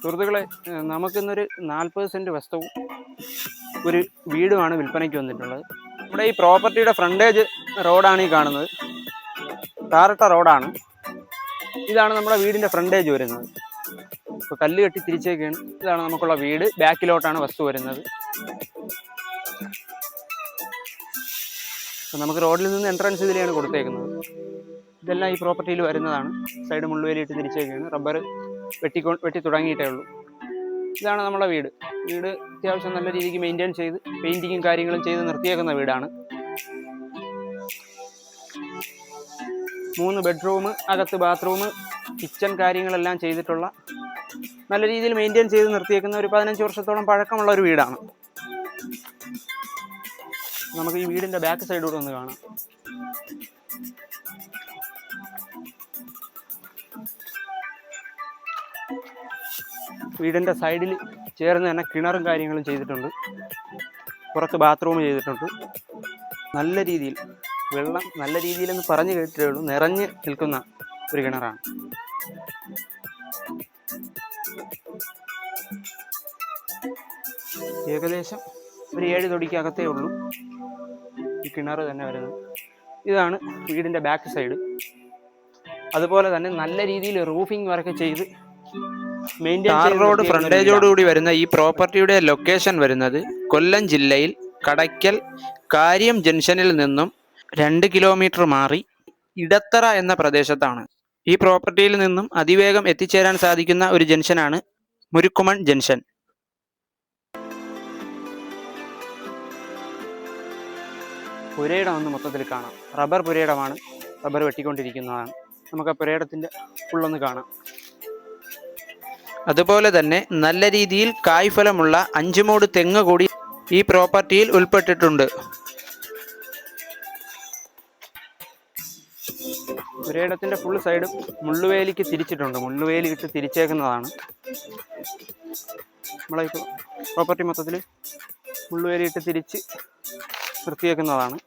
സുഹൃത്തുക്കളെ, നമുക്കിന്നൊരു 40 സെൻറ്റ് വസ്തുവും ഒരു വീടുമാണ് വിൽപ്പനയ്ക്ക് വന്നിട്ടുള്ളത്. നമ്മുടെ ഈ പ്രോപ്പർട്ടിയുടെ ഫ്രണ്ടേജ് റോഡാണ് ഈ കാണുന്നത്. ടാറിട്ട റോഡാണ്. ഇതാണ് നമ്മുടെ വീടിൻ്റെ ഫ്രണ്ടേജ് വരുന്നത്. ഇപ്പോൾ കല്ല് കെട്ടി തിരിച്ചേക്കാണ്. ഇതാണ് നമുക്കുള്ള വീട്. ബാക്കിലോട്ടാണ് വസ്തു വരുന്നത്. നമുക്ക് റോഡിൽ നിന്ന് എൻട്രൻസ് ഇതിലെയാണ് കൊടുത്തേക്കുന്നത്. ഇതെല്ലാം ഈ പ്രോപ്പർട്ടിയിൽ വരുന്നതാണ്. സൈഡ് മുള്ളുവേലിയിട്ട് തിരിച്ചേക്കാണ്. റബ്ബർ വെട്ടി തുടങ്ങിയിട്ടേ ഉള്ളൂ. ഇതാണ് നമ്മുടെ വീട്. വീട് അത്യാവശ്യം നല്ല രീതിക്ക് മെയിൻറ്റെയിൻ ചെയ്ത് പെയിൻറ്റിങ്ങും കാര്യങ്ങളും ചെയ്ത് നിർത്തിയേക്കുന്ന വീടാണ്. 3 ബെഡ്റൂം, അകത്ത് ബാത്റൂം, കിച്ചൺ കാര്യങ്ങളെല്ലാം ചെയ്തിട്ടുള്ള നല്ല രീതിയിൽ മെയിൻറ്റെയിൻ ചെയ്ത് നിർത്തിയേക്കുന്ന ഒരു 15 വർഷത്തോളം പഴക്കമുള്ള ഒരു വീടാണ്. നമുക്ക് ഈ വീടിൻ്റെ ബാക്ക് സൈഡൂടെ ഒന്ന് കാണാം. വീടിൻ്റെ സൈഡിൽ ചേർന്ന് തന്നെ കിണറും കാര്യങ്ങളും ചെയ്തിട്ടുണ്ട്. പുറത്ത് ബാത്റൂം ചെയ്തിട്ടുണ്ട്. നല്ല രീതിയിൽ വെള്ളം നല്ല രീതിയിലെന്ന് പറഞ്ഞു കേട്ടിട്ടേ ഉള്ളൂ, നിറഞ്ഞ് നിൽക്കുന്ന ഒരു കിണറാണ്. ഏകദേശം ഒരു 7 തൊടിക്കകത്തേ ഉള്ളൂ ഈ കിണർ തന്നെ വരുന്നത്. ഇതാണ് വീടിൻ്റെ ബാക്ക് സൈഡ്. അതുപോലെ തന്നെ നല്ല രീതിയിൽ റൂഫിംഗ് വർക്ക് ചെയ്ത് റോഡ് ഫ്രണ്ടേജോടുകൂടി വരുന്ന ഈ പ്രോപ്പർട്ടിയുടെ ലൊക്കേഷൻ വരുന്നത് കൊല്ലം ജില്ലയിൽ കടയ്ക്കൽ കാര്യം ജംഗ്ഷനിൽ നിന്നും 2 കിലോമീറ്റർ മാറി ഇടത്തറ എന്ന പ്രദേശത്താണ്. ഈ പ്രോപ്പർട്ടിയിൽ നിന്നും അതിവേഗം എത്തിച്ചേരാൻ സാധിക്കുന്ന ഒരു ജംഗ്ഷനാണ് മുരുക്കുമൺ ജംഗ്ഷൻ. പുരയിടം ഒന്ന് മൊത്തത്തിൽ കാണാം. റബ്ബർ പുരയിടമാണ്. റബ്ബർ വെട്ടിക്കൊണ്ടിരിക്കുന്നതാണ്. നമുക്ക് ആ പുരയിടത്തിൻ്റെ ഫുള്ളൊന്ന് കാണാം. അതുപോലെ തന്നെ നല്ല രീതിയിൽ കായ്ഫലമുള്ള 5 മൂട് തെങ്ങ് കൂടി ഈ പ്രോപ്പർട്ടിയിൽ ഉൾപ്പെട്ടിട്ടുണ്ട്. പുരയിടത്തിൻ്റെ ഫുൾ സൈഡും മുള്ളുവേലിക്ക് തിരിച്ചിട്ടുണ്ട്. മുള്ളുവേലി ഇട്ട് തിരിച്ചേക്കുന്നതാണ്. നമ്മളിപ്പോൾ പ്രോപ്പർട്ടി മൊത്തത്തിൽ മുള്ളുവേലി ഇട്ട് തിരിച്ച് നിർത്തിയേക്കുന്നതാണ്.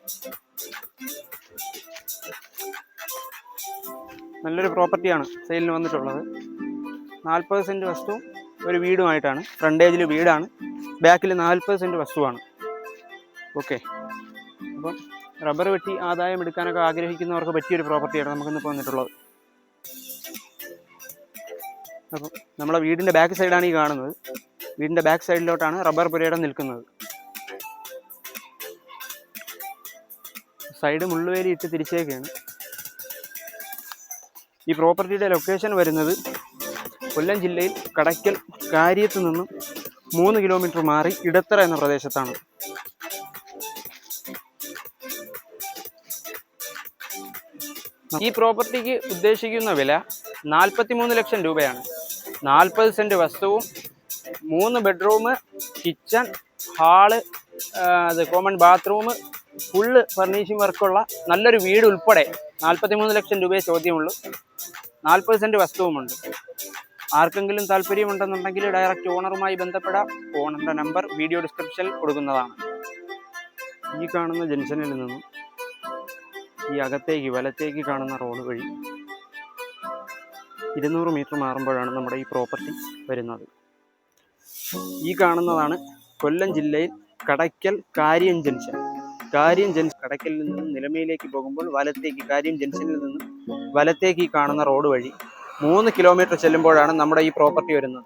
നല്ലൊരു പ്രോപ്പർട്ടിയാണ് സെയിലിന് വന്നിട്ടുള്ളത്. 40 സെൻറ്റ് വസ്തുവും ഒരു വീടുമായിട്ടാണ്. ഫ്രണ്ടേജിൽ വീടാണ്, ബാക്കിൽ 40 സെൻറ്റ് വസ്തുവാണ്. ഓക്കെ, അപ്പം റബ്ബർ വെട്ടി ആദായം എടുക്കാനൊക്കെ ആഗ്രഹിക്കുന്നവർക്ക് പറ്റിയൊരു പ്രോപ്പർട്ടിയാണ് നമുക്കിന്നിപ്പോൾ വന്നിട്ടുള്ളത്. അപ്പം നമ്മളെ വീടിൻ്റെ ബാക്ക് സൈഡാണ് ഈ കാണുന്നത്. വീടിൻ്റെ ബാക്ക് സൈഡിലോട്ടാണ് റബ്ബർ പുരയിടം നിൽക്കുന്നത്. സൈഡ് മുള്ളുവേലി ഇട്ട് തിരിച്ചേക്കാണ്. ഈ പ്രോപ്പർട്ടിയുടെ ലൊക്കേഷൻ വരുന്നത് കൊല്ലം ജില്ലയിൽ കടയ്ക്കൽ കാര്യത്ത് നിന്നും 3 കിലോമീറ്റർ മാറി ഇടത്തറ എന്ന പ്രദേശത്താണ്. ഈ പ്രോപ്പർട്ടിക്ക് ഉദ്ദേശിക്കുന്ന വില 43 ലക്ഷം രൂപയാണ്. 40 സെൻറ്റ് വസ്തുവും 3 bedroom, kitchen, hall, common bathroom, full furnishing വർക്കുള്ള നല്ലൊരു വീട് ഉൾപ്പെടെ 43 ലക്ഷം രൂപയെ ചോദ്യമുള്ളൂ. 40 സെൻറ്റ് വസ്തുവുമുണ്ട്. ആർക്കെങ്കിലും താല്പര്യമുണ്ടെന്നുണ്ടെങ്കിൽ ഡയറക്റ്റ് ഓണറുമായി ബന്ധപ്പെടാം. ഓണറിൻ്റെ നമ്പർ വീഡിയോ ഡിസ്ക്രിപ്ഷനിൽ കൊടുക്കുന്നതാണ്. ഈ കാണുന്ന ജംഗ്ഷനിൽ നിന്നും ഈ അകത്തേക്ക് വലത്തേക്ക് കാണുന്ന റോഡ് വഴി 200 മീറ്റർ മാറുമ്പോഴാണ് നമ്മുടെ ഈ പ്രോപ്പർട്ടി വരുന്നത്. ഈ കാണുന്നതാണ് കൊല്ലം ജില്ലയിൽ കടയ്ക്കൽ കാര്യം ജംഗ്ഷൻ. കടയ്ക്കലിൽ നിന്നും നിലമയിലേക്ക് പോകുമ്പോൾ വലത്തേക്ക്, കാര്യം ജംഗ്ഷനിൽ നിന്നും വലത്തേക്ക് ഈ കാണുന്ന റോഡ് വഴി 3 കിലോമീറ്റർ ചെല്ലുമ്പോഴാണ് നമ്മുടെ ഈ പ്രോപ്പർട്ടി വരുന്നത്.